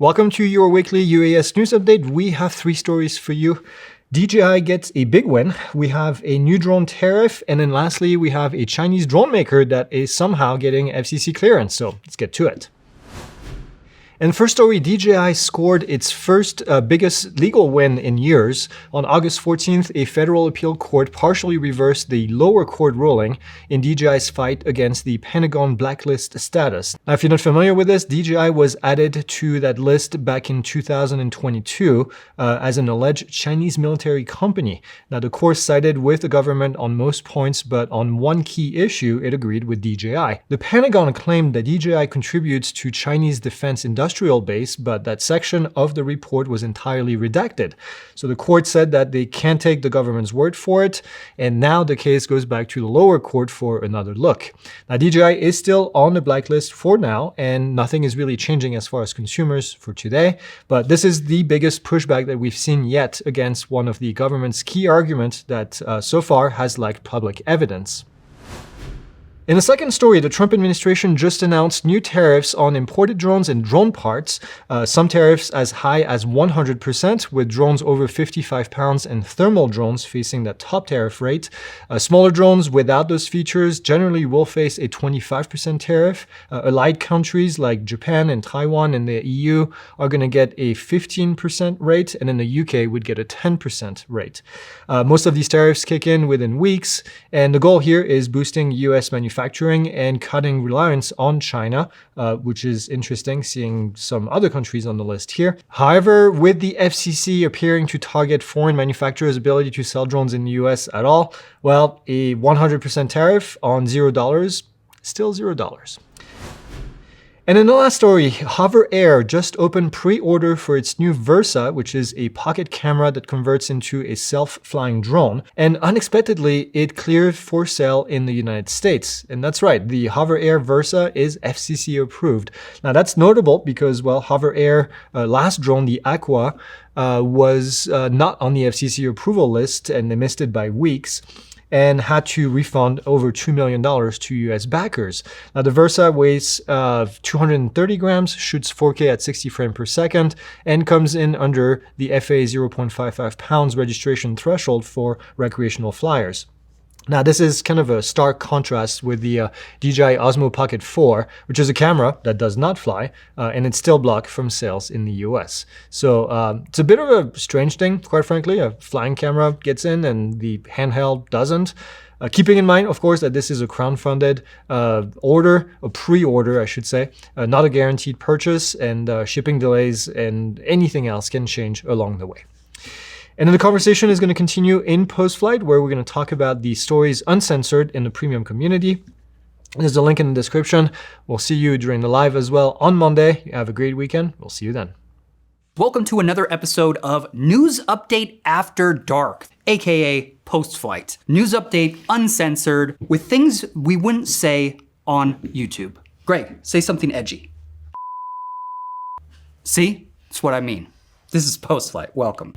Welcome to your weekly UAS news update. We have 3 stories for you. DJI gets a big win. We have a new drone tariff. And then lastly, we have a Chinese drone maker that is somehow getting FCC clearance. So let's get to it. And first story, DJI scored its first biggest legal win in years. On August 14th, a federal appeal court partially reversed the lower court ruling in DJI's fight against the Pentagon blacklist status. Now, if you're not familiar with this, DJI was added to that list back in 2022 as an alleged Chinese military company. Now, the court sided with the government on most points, but on one key issue, it agreed with DJI. The Pentagon claimed that DJI contributes to Chinese defense industrial base, but that section of the report was entirely redacted. So the court said that they can't take the government's word for it, and now the case goes back to the lower court for another look. Now, DJI is still on the blacklist for now, and nothing is really changing as far as consumers for today, but this is the biggest pushback that we've seen yet against one of the government's key arguments that so far has lacked public evidence. In the second story, the Trump administration just announced new tariffs on imported drones and drone parts. Some tariffs as high as 100%, with drones over 55 pounds and thermal drones facing that top tariff rate. Smaller drones without those features generally will face a 25% tariff. Allied countries like Japan and Taiwan and the EU are going to get a 15% rate, and then the UK would get a 10% rate. Most of these tariffs kick in within weeks, and the goal here is boosting US manufacturing and cutting reliance on China, which is interesting, seeing some other countries on the list here. However, with the FCC appearing to target foreign manufacturers' ability to sell drones in the US at all, well, a 100% tariff on $0, still $0. And in the last story, Hover Air just opened pre-order for its new Versa, which is a pocket camera that converts into a self-flying drone. And unexpectedly, it cleared for sale in the United States. And that's right, the Hover Air Versa is FCC approved. Now that's notable because, well, Hover Air last drone, the Aqua, was not on the FCC approval list, and they missed it by weeks, and had to refund over $2 million to US backers. Now, the Versa weighs 230 grams, shoots 4K at 60 frames per second, and comes in under the FAA 0.55 pounds registration threshold for recreational flyers. Now, this is kind of a stark contrast with the DJI Osmo Pocket 4, which is a camera that does not fly, and it's still blocked from sales in the US. So it's a bit of a strange thing, quite frankly. A flying camera gets in and the handheld doesn't. Keeping in mind, of course, that this is a crowdfunded order, a pre-order, I should say, not a guaranteed purchase, and shipping delays and anything else can change along the way. And then the conversation is going to continue in post-flight, where we're going to talk about the stories uncensored in the premium community. There's a link in the description. We'll see you during the live as well on Monday. Have a great weekend. We'll see you then. Welcome to another episode of News Update After Dark, aka Post-Flight. News update uncensored with things we wouldn't say on YouTube. Greg, say something edgy. See? That's what I mean. This is Post-Flight. Welcome.